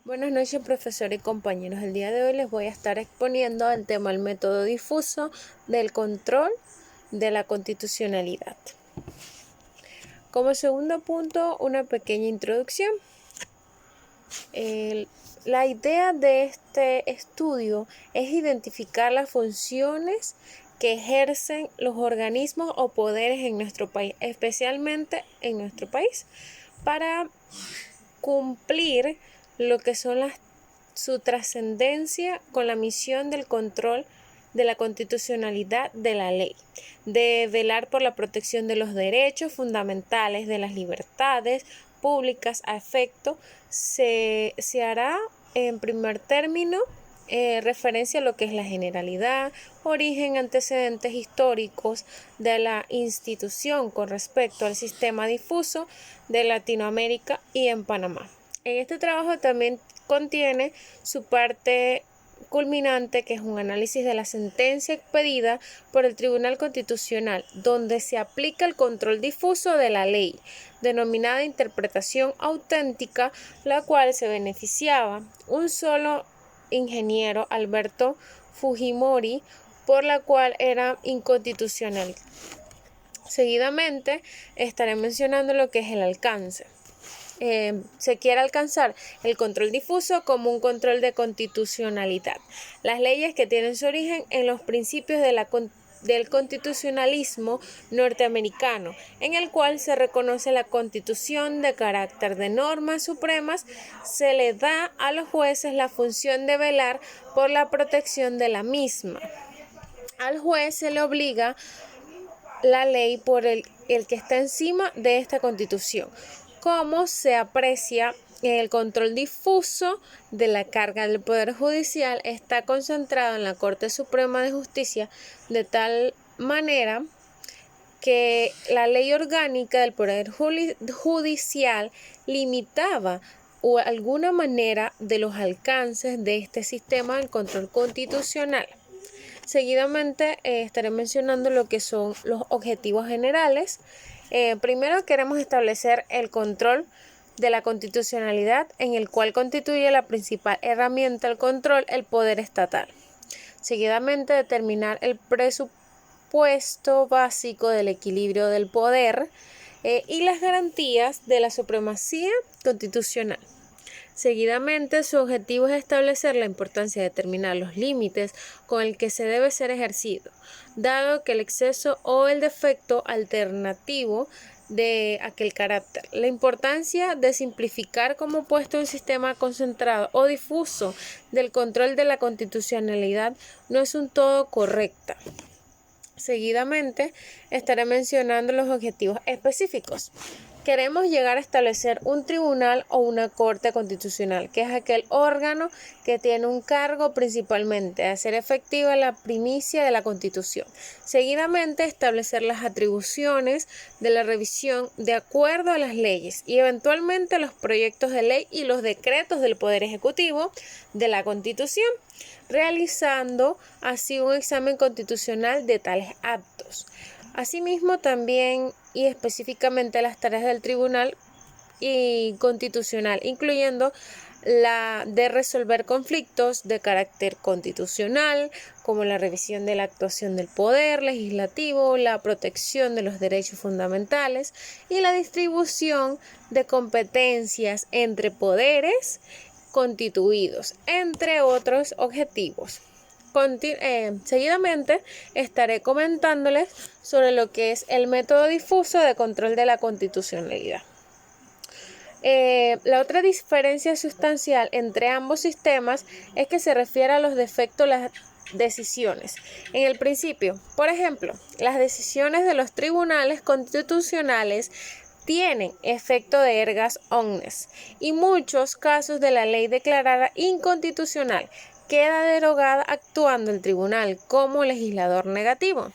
Buenas noches, profesor y compañeros. El día de hoy les voy a estar exponiendo el tema del método difuso del control de la constitucionalidad. Como segundo punto, una pequeña introducción. La idea de este estudio es identificar las funciones que ejercen los organismos o poderes en nuestro país, especialmente en nuestro país, para cumplir lo que son su trascendencia con la misión del control de la constitucionalidad de la ley, de velar por la protección de los derechos fundamentales, de las libertades públicas a efecto, se hará en primer término referencia a lo que es la generalidad, origen, antecedentes históricos de la institución con respecto al sistema difuso de Latinoamérica y en Panamá. En este trabajo también contiene su parte culminante, que es un análisis de la sentencia expedida por el Tribunal Constitucional, donde se aplica el control difuso de la ley, denominada interpretación auténtica, la cual se beneficiaba un solo ingeniero, Alberto Fujimori, por la cual era inconstitucional. Seguidamente estaré mencionando lo que es el alcance. Se quiere alcanzar el control difuso como un control de constitucionalidad. Las leyes que tienen su origen en los principios del constitucionalismo norteamericano, en el cual se reconoce la constitución de carácter de normas supremas, se le da a los jueces la función de velar por la protección de la misma. Al juez se le obliga la ley por el que está encima de esta constitución. Cómo se aprecia el control difuso de la carga del Poder Judicial está concentrado en la Corte Suprema de Justicia, de tal manera que la ley orgánica del Poder Judicial limitaba o alguna manera de los alcances de este sistema del control constitucional. Seguidamente estaré mencionando lo que son los objetivos generales. Primero queremos establecer el control de la constitucionalidad, en el cual constituye la principal herramienta del control el poder estatal. Seguidamente determinar el presupuesto básico del equilibrio del poder y las garantías de la supremacía constitucional. Seguidamente, su objetivo es establecer la importancia de determinar los límites con el que se debe ser ejercido, dado que el exceso o el defecto alternativo de aquel carácter. La importancia de simplificar como puesto un sistema concentrado o difuso del control de la constitucionalidad no es un todo correcta. Seguidamente, estaré mencionando los objetivos específicos. Queremos llegar a establecer un tribunal o una corte constitucional, que es aquel órgano que tiene un cargo principalmente de hacer efectiva la primicia de la Constitución. Seguidamente, establecer las atribuciones de la revisión de acuerdo a las leyes y eventualmente los proyectos de ley y los decretos del Poder Ejecutivo de la Constitución, realizando así un examen constitucional de tales actos. Asimismo, también y específicamente las tareas del Tribunal Constitucional, incluyendo la de resolver conflictos de carácter constitucional, como la revisión de la actuación del poder legislativo, la protección de los derechos fundamentales y la distribución de competencias entre poderes constituidos, entre otros objetivos. Seguidamente estaré comentándoles sobre lo que es el método difuso de control de la constitucionalidad. La otra diferencia sustancial entre ambos sistemas es que se refiere a los defectos de las decisiones. En el principio, por ejemplo, las decisiones de los tribunales constitucionales tienen efecto de ergas omnes y muchos casos de la ley declarada inconstitucional queda derogada actuando el tribunal como legislador negativo.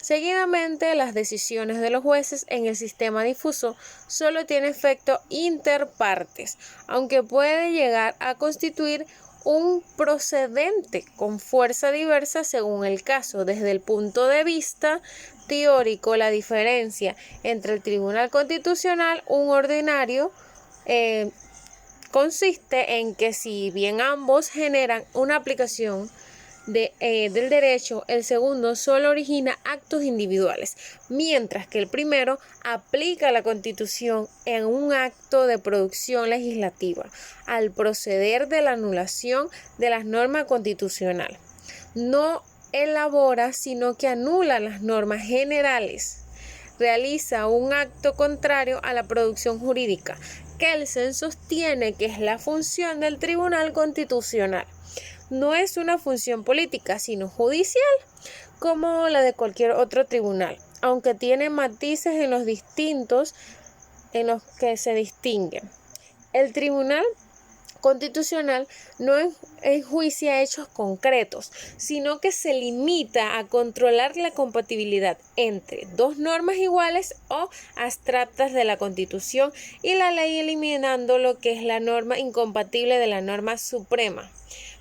Seguidamente, las decisiones de los jueces en el sistema difuso solo tienen efecto inter partes, aunque puede llegar a constituir un procedente con fuerza diversa según el caso. Desde el punto de vista teórico, la diferencia entre el Tribunal Constitucional, un ordinario consiste en que si bien ambos generan una aplicación del derecho, el segundo solo origina actos individuales, mientras que el primero aplica la Constitución en un acto de producción legislativa, al proceder de la anulación de las normas constitucionales. No elabora, sino que anula las normas generales. Realiza un acto contrario a la producción jurídica. Kelsen sostiene que es la función del Tribunal Constitucional. No es una función política, sino judicial, como la de cualquier otro tribunal, aunque tiene matices en los en los que se distinguen. El Tribunal Constitucional no enjuicia hechos concretos, sino que se limita a controlar la compatibilidad entre dos normas iguales o abstractas de la Constitución y la ley, eliminando lo que es la norma incompatible de la norma suprema.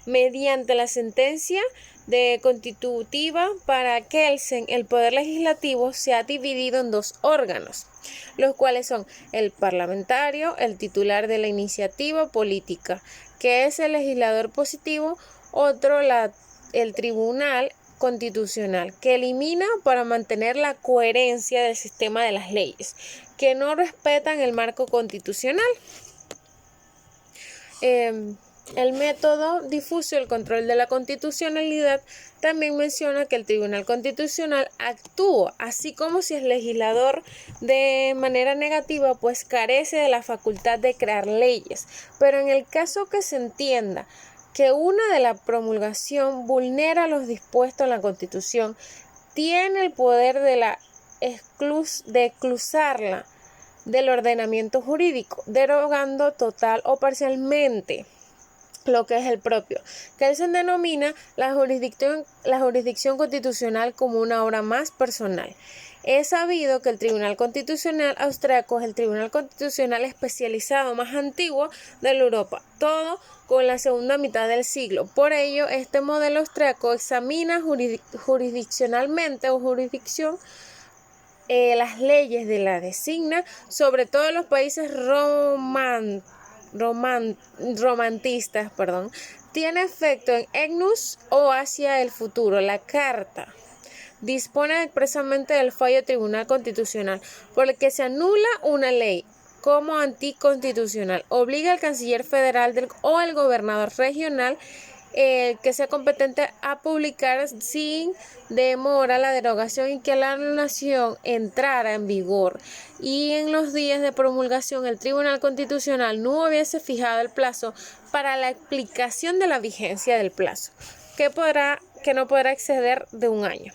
Mediante la sentencia de constitutiva para Kelsen, el poder legislativo se ha dividido en dos órganos, los cuales son el parlamentario, el titular de la iniciativa política, que es el legislador positivo, otro el Tribunal Constitucional, que elimina para mantener la coherencia del sistema de las leyes, que no respetan el marco constitucional. El método difuso y el control de la constitucionalidad también menciona que el Tribunal Constitucional actúa, así como si el legislador de manera negativa pues carece de la facultad de crear leyes, pero en el caso que se entienda que una de la promulgación vulnera los dispuestos en la Constitución, tiene el poder de exclusarla del ordenamiento jurídico, derogando total o parcialmente lo que es el propio. Kelsen denomina la jurisdicción constitucional como una obra más personal. Es sabido que el Tribunal Constitucional austriaco es el Tribunal Constitucional especializado más antiguo de Europa, todo con la segunda mitad del siglo. Por ello, este modelo austriaco examina jurisdiccionalmente las leyes de la designa, sobre todo en los países romantistas, tiene efecto en Agnus o hacia el futuro. La Carta dispone expresamente del fallo Tribunal Constitucional por el que se anula una ley como anticonstitucional, obliga al canciller federal o al gobernador regional que sea competente a publicar sin demora la derogación y que la anulación entrara en vigor, y en los días de promulgación el Tribunal Constitucional no hubiese fijado el plazo para la aplicación de la vigencia del plazo, que no podrá exceder de un año.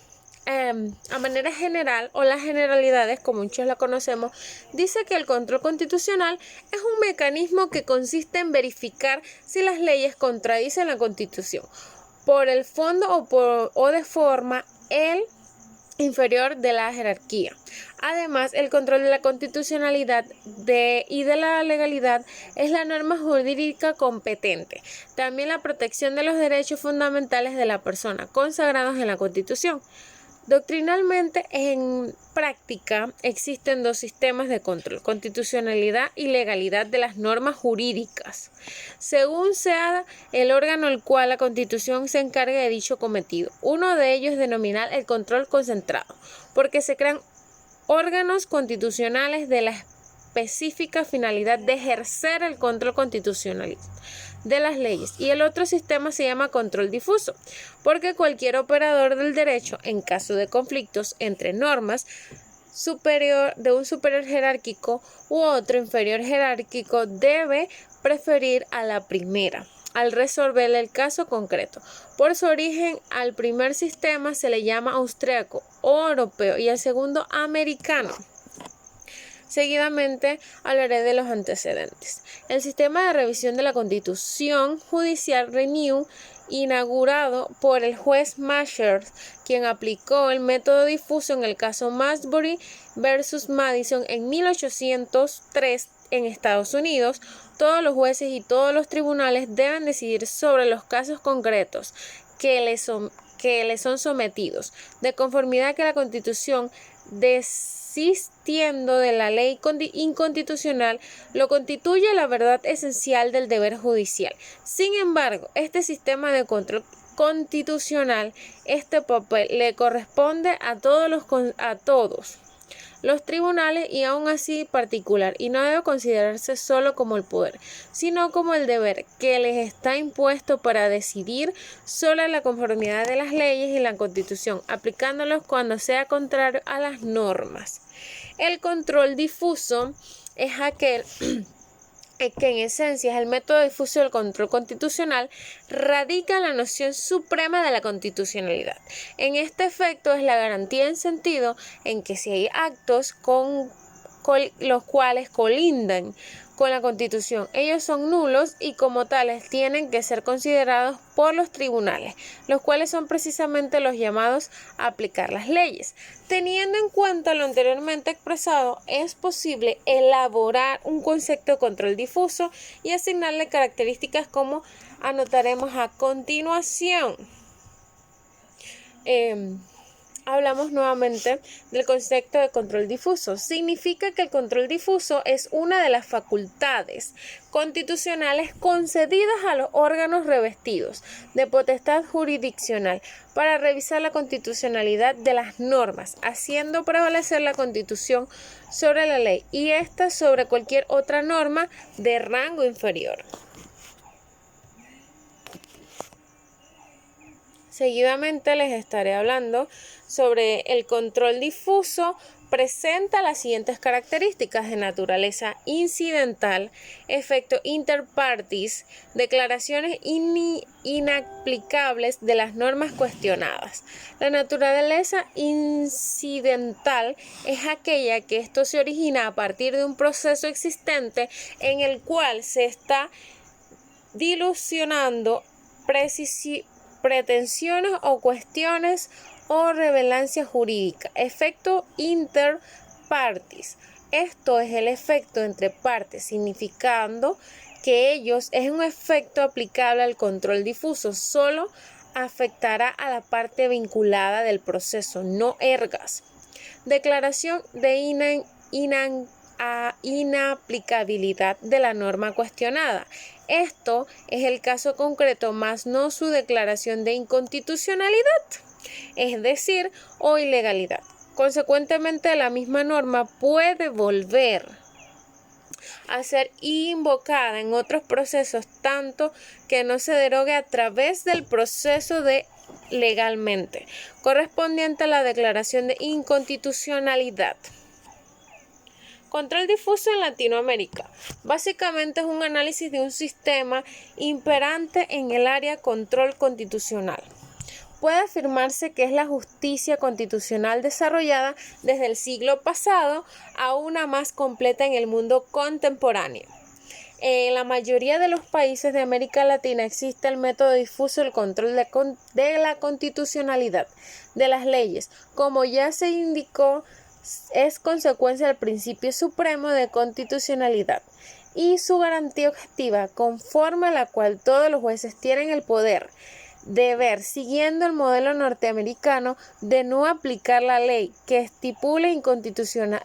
A manera general, o las generalidades, como muchos la conocemos, dice que el control constitucional es un mecanismo que consiste en verificar si las leyes contradicen la Constitución, por el fondo o de forma el inferior de la jerarquía. Además, el control de la constitucionalidad y de la legalidad es la norma jurídica competente. También la protección de los derechos fundamentales de la persona consagrados en la Constitución. Doctrinalmente, en práctica, existen dos sistemas de control: constitucionalidad y legalidad de las normas jurídicas, según sea el órgano al cual la Constitución se encargue de dicho cometido. Uno de ellos es denominado el control concentrado, porque se crean órganos constitucionales de la específica finalidad de ejercer el control constitucional de las leyes, y el otro sistema se llama control difuso, porque cualquier operador del derecho, en caso de conflictos entre normas de un superior jerárquico u otro inferior jerárquico, debe preferir a la primera al resolver el caso concreto. Por su origen, al primer sistema se le llama austriaco o europeo y al segundo americano. Seguidamente hablaré de los antecedentes. El sistema de revisión de la Constitución Judicial Renew, inaugurado por el juez Mashers, quien aplicó el método difuso en el caso Marbury versus Madison en 1803 en Estados Unidos. Todos los jueces y todos los tribunales deben decidir sobre los casos concretos que les son sometidos, de conformidad que la Constitución desistiendo de la ley inconstitucional, lo constituye la verdad esencial del deber judicial. Sin embargo, este sistema de control constitucional, este papel le corresponde a todos los tribunales y aún así particular, y no debe considerarse solo como el poder, sino como el deber que les está impuesto para decidir sobre la conformidad de las leyes y la Constitución, aplicándolos cuando sea contrario a las normas. El control difuso es aquel que en esencia es el método difuso del control constitucional, radica en la noción suprema de la constitucionalidad. En este efecto es la garantía en sentido en que si hay actos con los cuales colindan con la Constitución, ellos son nulos y como tales tienen que ser considerados por los tribunales, los cuales son precisamente los llamados a aplicar las leyes. Teniendo en cuenta lo anteriormente expresado, es posible elaborar un concepto de control difuso y asignarle características como anotaremos a continuación. Hablamos nuevamente del concepto de control difuso. Significa que el control difuso es una de las facultades constitucionales concedidas a los órganos revestidos de potestad jurisdiccional para revisar la constitucionalidad de las normas, haciendo prevalecer la Constitución sobre la ley y ésta sobre cualquier otra norma de rango inferior. Seguidamente les estaré hablando sobre el control difuso. Presenta las siguientes características de naturaleza incidental, efecto inter partes, declaraciones inaplicables de las normas cuestionadas. La naturaleza incidental es aquella que esto se origina a partir de un proceso existente en el cual se está dilucionando pretensiones o cuestiones o relevancia jurídica. Efecto inter partes. Esto es el efecto entre partes, significando que ellos es un efecto aplicable al control difuso, solo afectará a la parte vinculada del proceso, no ergas. Declaración de inaplicabilidad de la norma cuestionada. Esto es el caso concreto, más no su declaración de inconstitucionalidad, es decir, o ilegalidad. Consecuentemente, la misma norma puede volver a ser invocada en otros procesos, tanto que no se derogue a través del proceso de legalmente, correspondiente a la declaración de inconstitucionalidad. Control difuso en Latinoamérica. Básicamente es un análisis de un sistema imperante en el área control constitucional. Puede afirmarse que es la justicia constitucional desarrollada desde el siglo pasado a una más completa en el mundo contemporáneo. En la mayoría de los países de América Latina existe el método difuso del control de la constitucionalidad de las leyes, como ya se indicó, es consecuencia del principio supremo de constitucionalidad y su garantía objetiva, conforme a la cual todos los jueces tienen el poder de ver, siguiendo el modelo norteamericano, de no aplicar la ley que estipule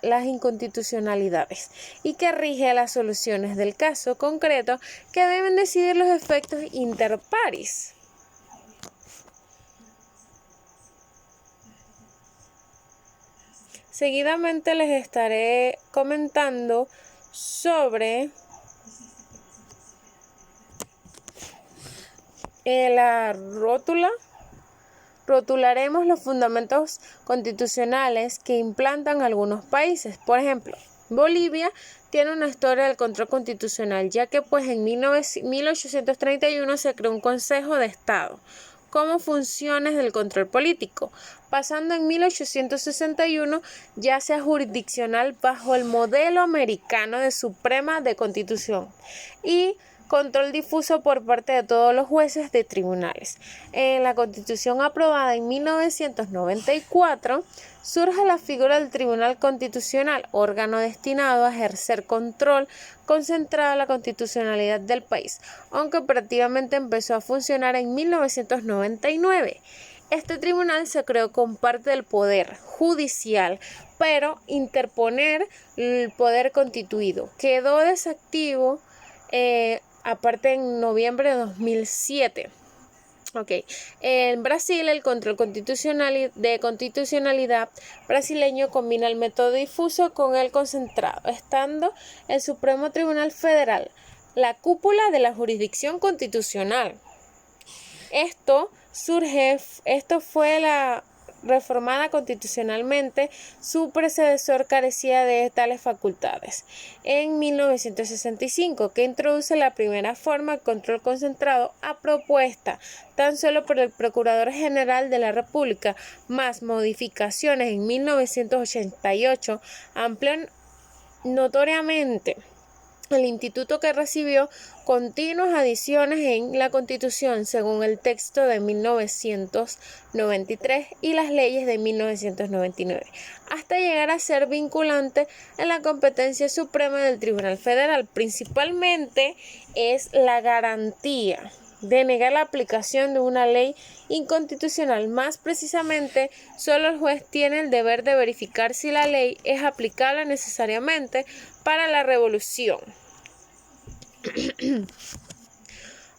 las inconstitucionalidades y que rige las soluciones del caso concreto que deben decidir los efectos inter pares. Seguidamente les estaré comentando sobre la rótula. Rotularemos los fundamentos constitucionales que implantan algunos países. Por ejemplo, Bolivia tiene una historia del control constitucional, ya que pues en 1831 se creó un Consejo de Estado como funciones del control político, pasando en 1861 ya sea jurisdiccional bajo el modelo americano de Suprema de Constitución y control difuso por parte de todos los jueces de tribunales. En la Constitución aprobada en 1994 surge la figura del Tribunal Constitucional, órgano destinado a ejercer control concentrado en la constitucionalidad del país, aunque operativamente empezó a funcionar en 1999. Este tribunal se creó con parte del poder judicial, pero interponer el poder constituido. Quedó desactivo aparte en noviembre de 2007. En Brasil, el control de constitucionalidad brasileño combina el método difuso con el concentrado, estando el Supremo Tribunal Federal, la cúpula de la jurisdicción constitucional. Esto fue la reformada constitucionalmente, su predecesor carecía de tales facultades. En 1965, que introduce la primera forma de control concentrado a propuesta tan solo por el Procurador General de la República, más modificaciones en 1988, amplian notoriamente el instituto, que recibió continuas adiciones en la Constitución según el texto de 1993 y las leyes de 1999, hasta llegar a ser vinculante en la competencia suprema del Tribunal Federal. Principalmente es la garantía de negar la aplicación de una ley inconstitucional. Más precisamente, solo el juez tiene el deber de verificar si la ley es aplicable necesariamente para la revolución.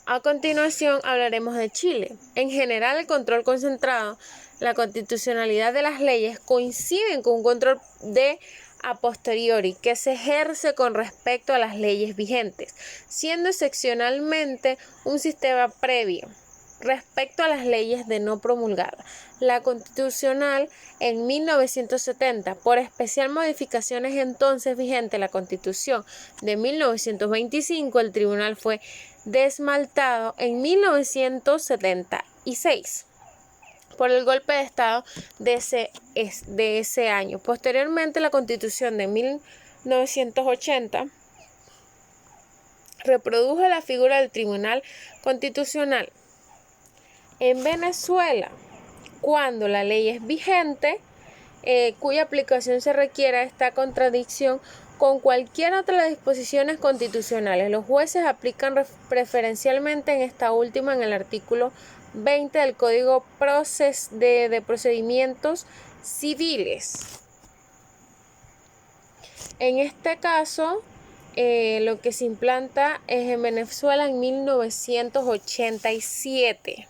A continuación hablaremos de Chile. En general, el control concentrado, la constitucionalidad de las leyes coinciden con un control de a posteriori que se ejerce con respecto a las leyes vigentes, siendo excepcionalmente un sistema previo respecto a las leyes de no promulgada. La constitucional en 1970, por especial modificaciones entonces vigente la Constitución de 1925, el tribunal fue desmaltado en 1976 por el golpe de Estado de ese año. Posteriormente, la Constitución de 1980 reprodujo la figura del Tribunal Constitucional. En Venezuela, cuando la ley es vigente, cuya aplicación se requiera esta contradicción con cualquier otra de las disposiciones constitucionales, los jueces aplican preferencialmente en esta última en el artículo 20 del Código de Procedimientos Civiles. En este caso, lo que se implanta es en Venezuela en 1987.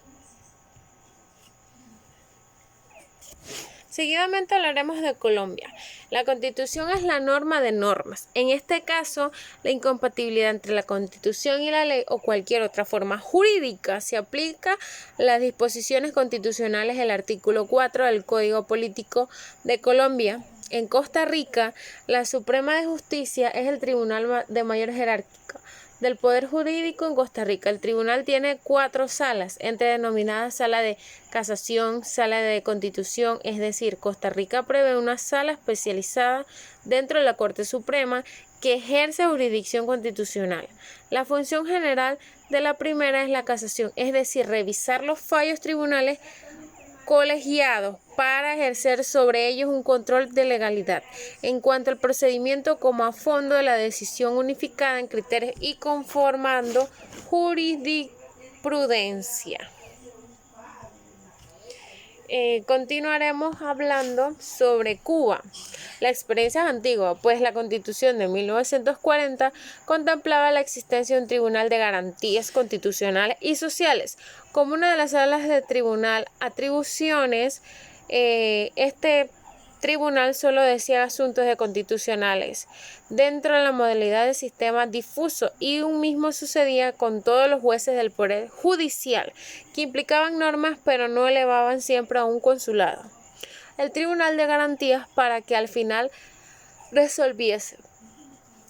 Seguidamente hablaremos de Colombia. La Constitución es la norma de normas. En este caso, la incompatibilidad entre la Constitución y la ley o cualquier otra forma jurídica se aplica a las disposiciones constitucionales del artículo 4 del Código Político de Colombia. En Costa Rica, la Suprema de Justicia es el tribunal de mayor jerarquía del poder jurídico en Costa Rica. El tribunal tiene 4 salas, entre denominadas sala de casación, sala de constitución, es decir, Costa Rica prevé una sala especializada dentro de la Corte Suprema que ejerce jurisdicción constitucional. La función general de la primera es la casación, es decir, revisar los fallos tribunales colegiados para ejercer sobre ellos un control de legalidad en cuanto al procedimiento como a fondo de la decisión, unificada en criterios y conformando jurisprudencia. Continuaremos hablando sobre Cuba. La experiencia es antigua, pues la Constitución de 1940 contemplaba la existencia de un tribunal de garantías constitucionales y sociales. Como una de las salas de tribunal atribuciones, este tribunal solo decía asuntos de constitucionales dentro de la modalidad de sistema difuso, y un mismo sucedía con todos los jueces del poder judicial que implicaban normas pero no elevaban siempre a un consulado. El tribunal de garantías para que al final resolviese.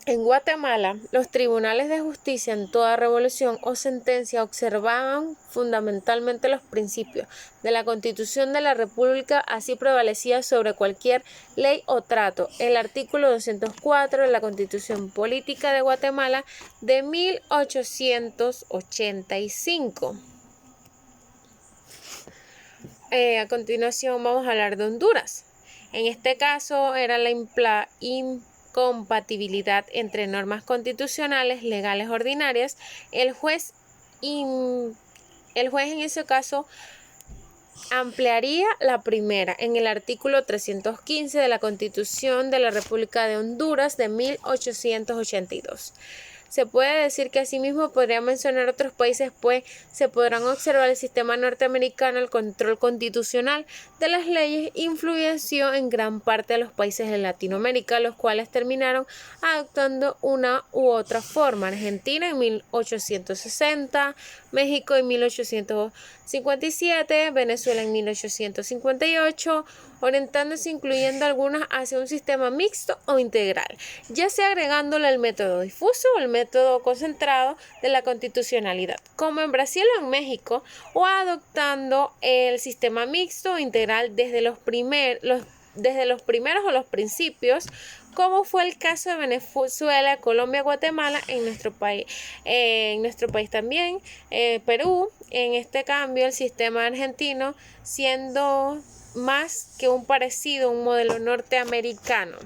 En Guatemala, los tribunales de justicia en toda revolución o sentencia observaban fundamentalmente los principios de la Constitución de la República, así prevalecía sobre cualquier ley o trato. El artículo 204 de la Constitución Política de Guatemala de 1885. A continuación vamos a hablar de Honduras. En este caso era la incompatibilidad entre normas constitucionales legales ordinarias. El juez en ese caso ampliaría la primera en el artículo 315 de la Constitución de la República de Honduras de 1882. Se puede decir que asimismo podría mencionar otros países, pues se podrán observar el sistema norteamericano, el control constitucional de las leyes influenció en gran parte de los países de Latinoamérica, los cuales terminaron adoptando una u otra forma. Argentina en 1860, México en 1857, Venezuela en 1858, orientándose incluyendo algunas hacia un sistema mixto o integral, ya sea agregándole el método difuso o el método concentrado de la constitucionalidad, como en Brasil o en México, o adoptando el sistema mixto o integral desde los primeros o los principios, como fue el caso de Venezuela, Colombia, Guatemala, en nuestro país también, Perú. En este cambio, el sistema argentino siendo más que un parecido a un modelo norteamericano.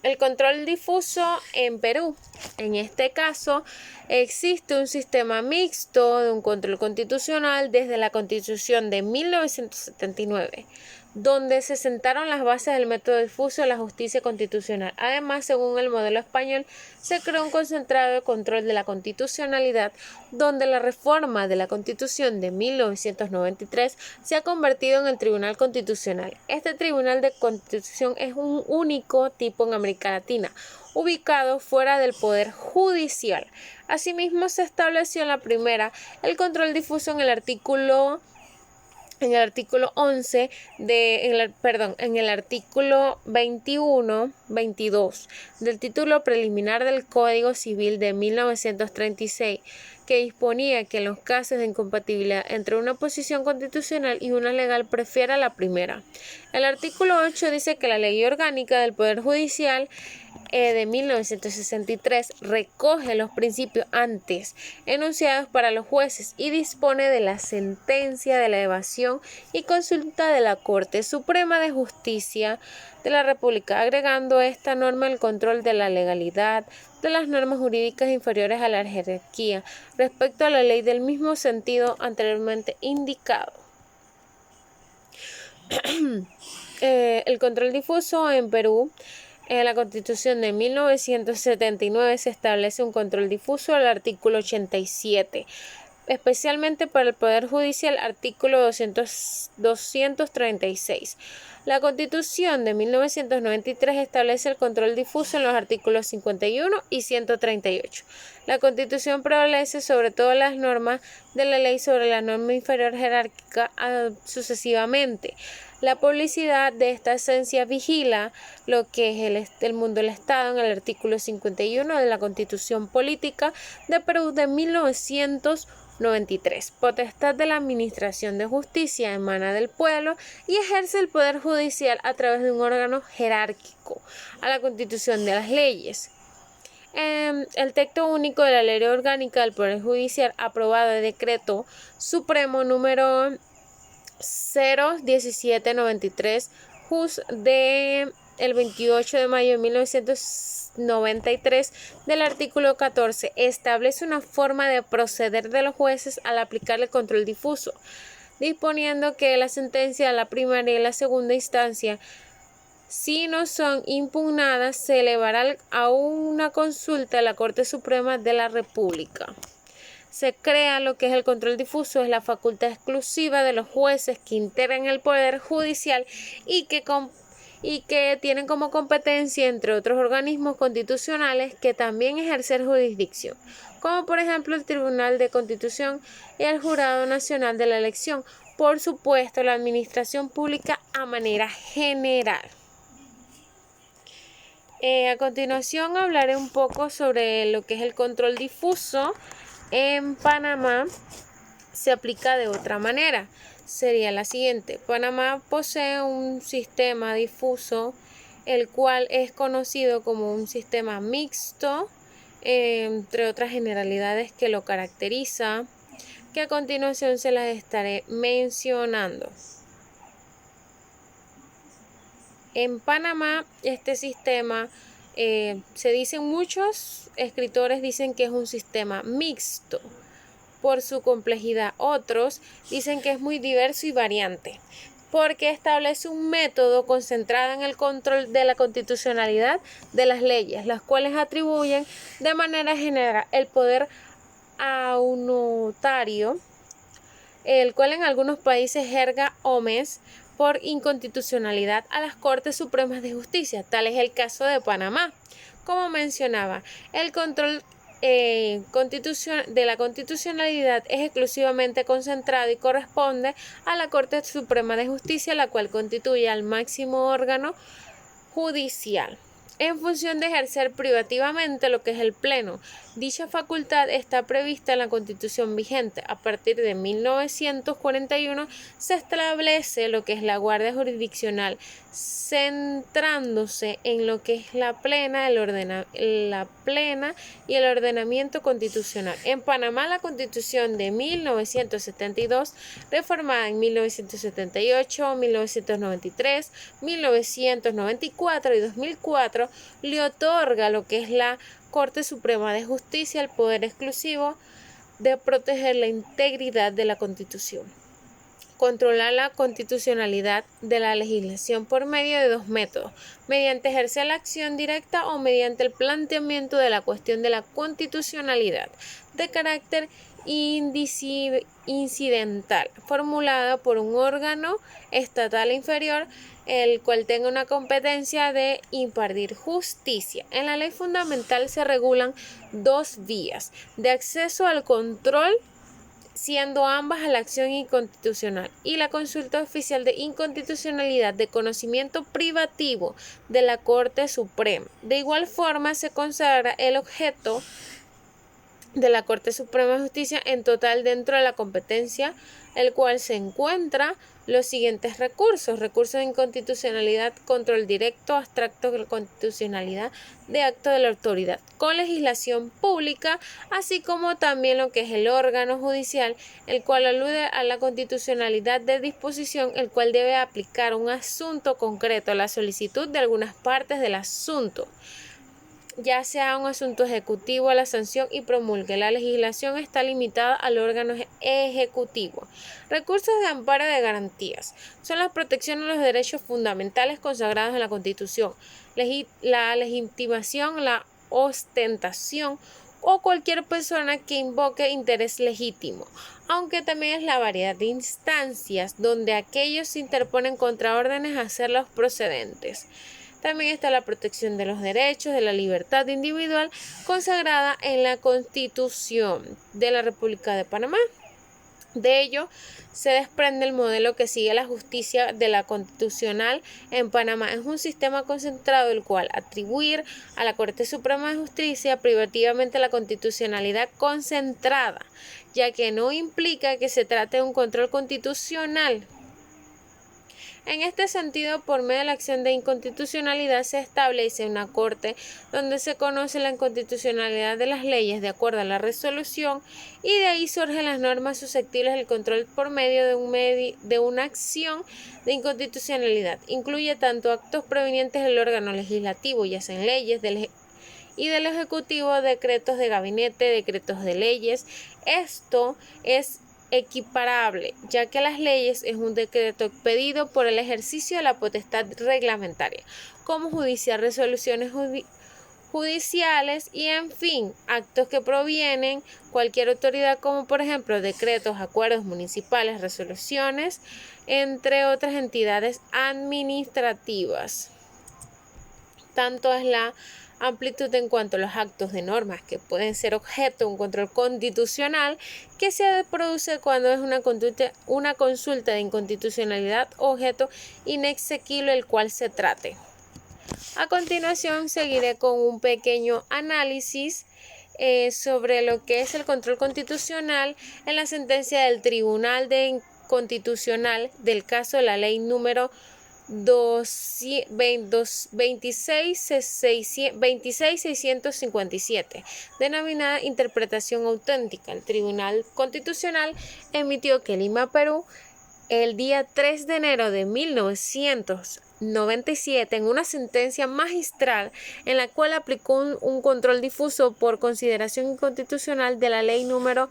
El control difuso en Perú. En este caso, existe un sistema mixto de un control constitucional desde la Constitución de 1979, donde se sentaron las bases del método difuso de la justicia constitucional. Además, según el modelo español, se creó un concentrado de control de la constitucionalidad, donde la reforma de la Constitución de 1993 se ha convertido en el Tribunal Constitucional. Este Tribunal de Constitución es un único tipo en América Latina, ubicado fuera del Poder Judicial. Asimismo, se estableció en la primera el control difuso en el artículo 11 en el artículo 22 del título preliminar del Código Civil de 1936, que disponía que en los casos de incompatibilidad entre una posición constitucional y una legal prefiera la primera. El artículo 8 dice que la Ley Orgánica del Poder Judicial de 1963 recoge los principios antes enunciados para los jueces y dispone de la sentencia de la evasión y consulta de la Corte Suprema de Justicia de la República, agregando esta norma el control de la legalidad de las normas jurídicas inferiores a la jerarquía respecto a la ley del mismo sentido anteriormente indicado. El control difuso en Perú. En la Constitución de 1979 se establece un control difuso al artículo 87, especialmente para el Poder Judicial, artículo 236. La Constitución de 1993 establece el control difuso en los artículos 51 y 138. La Constitución prevalece sobre todas las normas de la ley sobre la norma inferior jerárquica sucesivamente. La publicidad de esta esencia vigila lo que es el mundo del Estado en el artículo 51 de la Constitución Política de Perú de 1993. Potestad de la Administración de Justicia emana del pueblo y ejerce el Poder Judicial a través de un órgano jerárquico a la Constitución de las leyes. El texto único de la Ley Orgánica del Poder Judicial, aprobado de Decreto Supremo número 01793 de el 28 de mayo de 1993 del artículo 14 establece una forma de proceder de los jueces al aplicar el control difuso, disponiendo que la sentencia de la primera y la segunda instancia, si no son impugnadas, se elevará a una consulta a la Corte Suprema de la República. Se crea lo que es el control difuso, es la facultad exclusiva de los jueces que integran el Poder Judicial y que tienen como competencia, entre otros organismos constitucionales, que también ejercer jurisdicción, como por ejemplo el Tribunal de Constitución y el Jurado Nacional de la Elección, por supuesto la administración pública a manera general. A continuación hablaré un poco sobre lo que es el control difuso. En Panamá se aplica de otra manera. Sería la siguiente. Panamá posee un sistema difuso, el cual es conocido como un sistema mixto, entre otras generalidades que lo caracteriza, que a continuación se las estaré mencionando. En Panamá, este sistema, se dicen muchos escritores dicen que es un sistema mixto, por su complejidad. Otros dicen que es muy diverso y variante, porque establece un método concentrado en el control de la constitucionalidad de las leyes, las cuales atribuyen de manera general el poder a un notario, el cual en algunos países erga omnes por inconstitucionalidad a las Cortes Supremas de Justicia. Tal es el caso de Panamá. Como mencionaba, el control de la constitucionalidad es exclusivamente concentrado y corresponde a la Corte Suprema de Justicia, la cual constituye al máximo órgano judicial en función de ejercer privativamente lo que es el Pleno. Dicha facultad está prevista en la Constitución vigente. A partir de 1941 se establece lo que es la Guardia Jurisdiccional, centrándose en lo que es la plena y el ordenamiento constitucional. En Panamá, la Constitución de 1972, reformada en 1978, 1993, 1994 y 2004, le otorga lo que es la Corte Suprema de Justicia el poder exclusivo de proteger la integridad de la Constitución. Controlar la constitucionalidad de la legislación por medio de dos métodos: mediante ejercer la acción directa o mediante el planteamiento de la cuestión de la constitucionalidad de carácter incidental, formulada por un órgano estatal inferior, el cual tenga una competencia de impartir justicia. En la ley fundamental se regulan dos vías de acceso al control, siendo ambas a la acción inconstitucional, y la consulta oficial de inconstitucionalidad de conocimiento privativo de la Corte Suprema. De igual forma, se consagra el objeto de la Corte Suprema de Justicia en total dentro de la competencia, el cual se encuentra los siguientes recursos: recursos de inconstitucionalidad, control directo, abstracto de constitucionalidad de acto de la autoridad, con legislación pública, así como también lo que es el órgano judicial, el cual alude a la constitucionalidad de disposición, el cual debe aplicar un asunto concreto a la solicitud de algunas partes del asunto, ya sea un asunto ejecutivo a la sanción y promulgue. La legislación está limitada al órgano ejecutivo. Recursos de amparo de garantías son la protección de los derechos fundamentales consagrados en la Constitución, la legitimación, la ostentación o cualquier persona que invoque interés legítimo, aunque también es la variedad de instancias donde aquellos se interponen contra órdenes a hacerlos procedentes. También está la protección de los derechos, de la libertad individual consagrada en la Constitución de la República de Panamá. De ello se desprende el modelo que sigue la justicia de la constitucional en Panamá. Es un sistema concentrado el cual atribuir a la Corte Suprema de Justicia privativamente la constitucionalidad concentrada, ya que no implica que se trate de un control constitucional. En este sentido, por medio de la acción de inconstitucionalidad se establece una corte donde se conoce la inconstitucionalidad de las leyes de acuerdo a la resolución, y de ahí surgen las normas susceptibles del control por medio de una acción de inconstitucionalidad. Incluye tanto actos provenientes del órgano legislativo, ya sean leyes, y del Ejecutivo, decretos de gabinete, decretos de leyes. Esto es equiparable, ya que las leyes es un decreto expedido por el ejercicio de la potestad reglamentaria, como judiciar resoluciones judiciales y, en fin, actos que provienen cualquier autoridad, como por ejemplo decretos, acuerdos municipales, resoluciones, entre otras entidades administrativas. Tanto es la amplitud en cuanto a los actos de normas que pueden ser objeto de un control constitucional que se produce cuando es una consulta de inconstitucionalidad objeto inexequible el cual se trate. A continuación seguiré con un pequeño análisis sobre lo que es el control constitucional en la sentencia del Tribunal Constitucional del caso de la ley número 26.657, denominada interpretación auténtica. El Tribunal Constitucional emitió que Lima, Perú, el día 3 de enero de 1997, en una sentencia magistral en la cual aplicó un control difuso por consideración inconstitucional de la ley número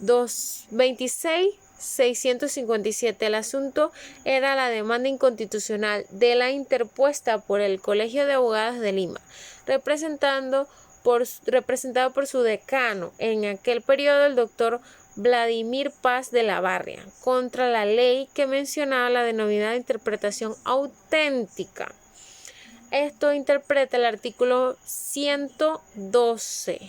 26.657. El asunto era la demanda inconstitucional de la interpuesta por el Colegio de Abogados de Lima, representado por su decano en aquel periodo, el doctor Vladimir Paz de la Barria, contra la ley que mencionaba la denominada interpretación auténtica. Esto interpreta el artículo 112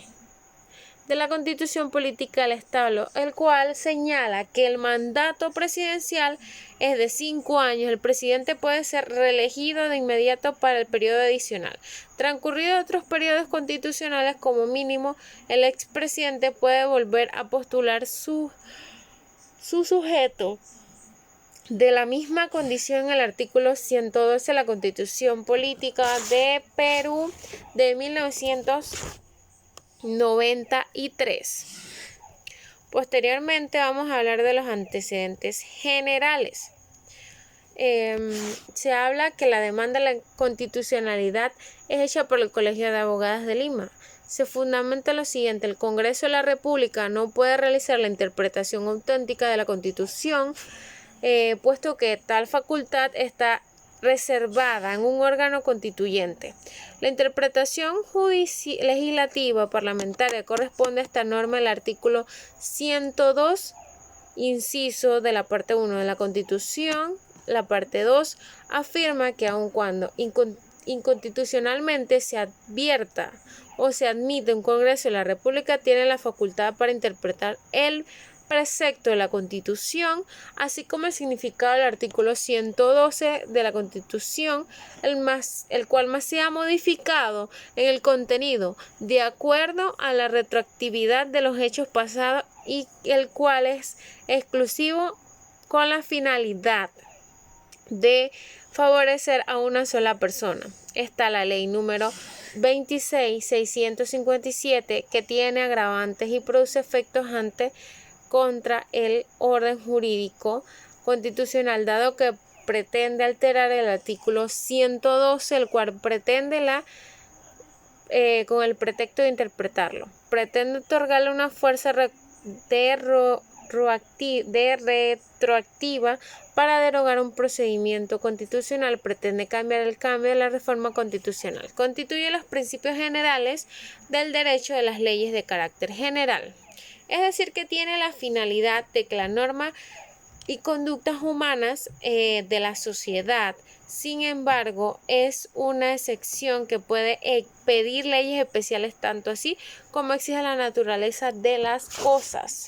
de la Constitución Política del Estado, el cual señala que el mandato presidencial es de 5 años. El presidente puede ser reelegido de inmediato para el periodo adicional. Transcurridos otros periodos constitucionales, como mínimo, el expresidente puede volver a postular su sujeto de la misma condición en el artículo 112 de la Constitución Política de Perú de 1993. Posteriormente vamos a hablar de los antecedentes generales. Se habla que la demanda de la constitucionalidad es hecha por el Colegio de Abogados de Lima. Se fundamenta lo siguiente: el Congreso de la República no puede realizar la interpretación auténtica de la Constitución, puesto que tal facultad está reservada en un órgano constituyente. La interpretación legislativa parlamentaria corresponde a esta norma del artículo 102, inciso de la parte 1 de la Constitución. La parte 2 afirma que aun cuando inconstitucionalmente se advierta o se admite un Congreso de la República, tiene la facultad para interpretar el precepto de la Constitución, así como el significado del artículo 112 de la Constitución, el cual más se ha modificado en el contenido de acuerdo a la retroactividad de los hechos pasados y el cual es exclusivo con la finalidad de favorecer a una sola persona. Está la ley número 26.657, que tiene agravantes y produce efectos contra el orden jurídico constitucional, dado que pretende alterar el artículo 112, el cual pretende con el pretexto de interpretarlo, pretende otorgarle una fuerza retroactiva para derogar un procedimiento constitucional, pretende cambiar el cambio de la reforma constitucional, constituye los principios generales del derecho de las leyes de carácter general. Es decir, que tiene la finalidad de que la norma y conductas humanas de la sociedad, sin embargo, es una excepción que puede pedir leyes especiales, tanto así como exige la naturaleza de las cosas.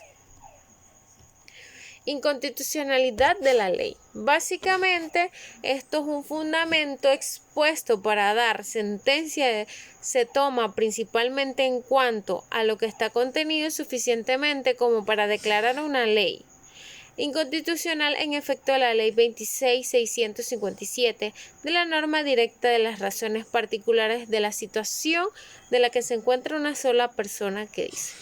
Inconstitucionalidad de la ley. Básicamente, esto es un fundamento expuesto para dar sentencia. Se toma principalmente en cuanto a lo que está contenido suficientemente como para declarar una ley inconstitucional en efecto de la ley 26.657, de la norma directa de las razones particulares de la situación de la que se encuentra una sola persona, que dice: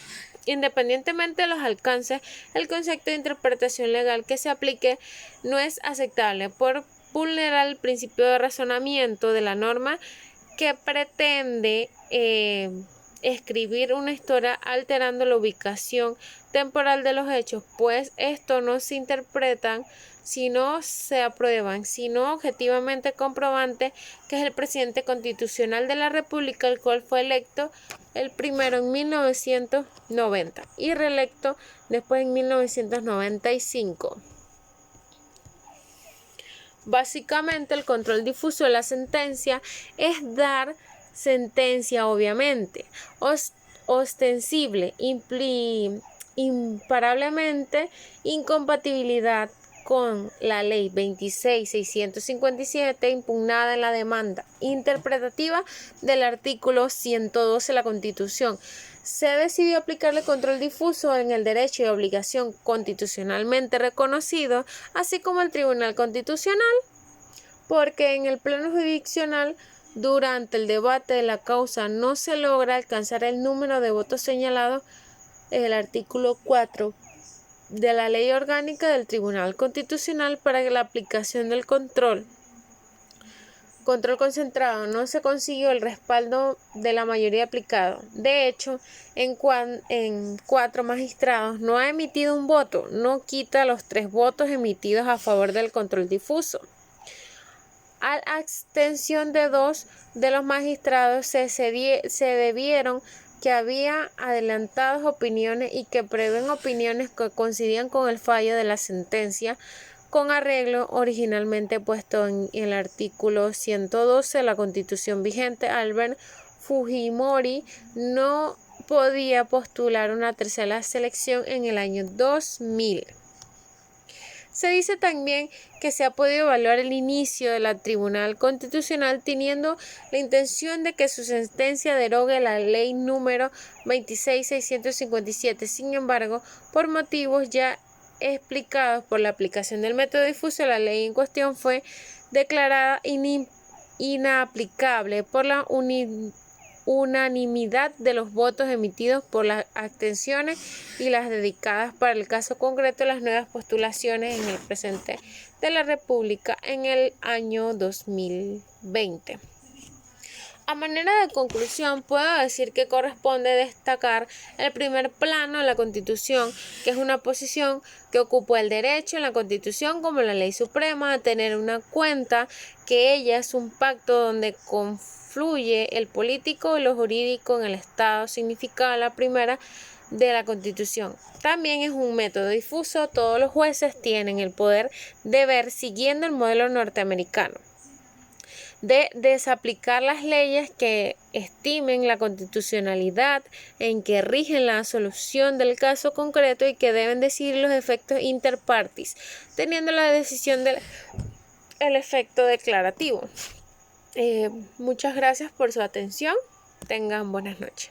independientemente de los alcances, el concepto de interpretación legal que se aplique no es aceptable por vulnerar el principio de razonamiento de la norma, que pretende escribir una historia alterando la ubicación temporal de los hechos, pues estos no se interpretan si no se aprueban, sino objetivamente comprobante que es el presidente constitucional de la República, el cual fue electo el primero en 1990 y reelecto después en 1995. Básicamente, el control difuso de la sentencia es dar sentencia, obviamente, ostensible, imparablemente incompatibilidad con la ley 26.657, impugnada en la demanda interpretativa del artículo 112 de la Constitución. Se decidió aplicarle control difuso en el derecho y obligación constitucionalmente reconocido, así como el Tribunal Constitucional, porque en el plano jurisdiccional, durante el debate de la causa, no se logra alcanzar el número de votos señalados en el artículo 4 de la Ley Orgánica del Tribunal Constitucional para la aplicación del control control concentrado no se consiguió el respaldo de la mayoría aplicado. De hecho, en 4 magistrados no ha emitido un voto, no quita los 3 votos emitidos a favor del control difuso. A abstención de 2 de los magistrados se debieron que había adelantadas opiniones y que prevén opiniones que coincidían con el fallo de la sentencia con arreglo originalmente puesto en el artículo 112 de la Constitución vigente. Albert Fujimori no podía postular una tercera selección en el año 2000. Se dice también que se ha podido evaluar el inicio de la Tribunal Constitucional teniendo la intención de que su sentencia derogue la ley número 26.657. Sin embargo, por motivos ya explicados por la aplicación del método difuso, la ley en cuestión fue declarada inaplicable por la unanimidad de los votos emitidos por las abstenciones y las dedicadas para el caso concreto de las nuevas postulaciones en el presente de la República en el año 2020. A manera de conclusión, puedo decir que corresponde destacar el primer plano de la Constitución, que es una posición que ocupa el derecho en la Constitución como la ley suprema a tener una cuenta, que ella es un pacto donde confluye el político y lo jurídico en el Estado, significa la primera de la Constitución. También es un método difuso, todos los jueces tienen el poder de ver, siguiendo el modelo norteamericano, de desaplicar las leyes que estimen la constitucionalidad en que rigen la solución del caso concreto y que deben decidir los efectos inter partes, teniendo la decisión del efecto declarativo. Muchas gracias por su atención. Tengan buenas noches.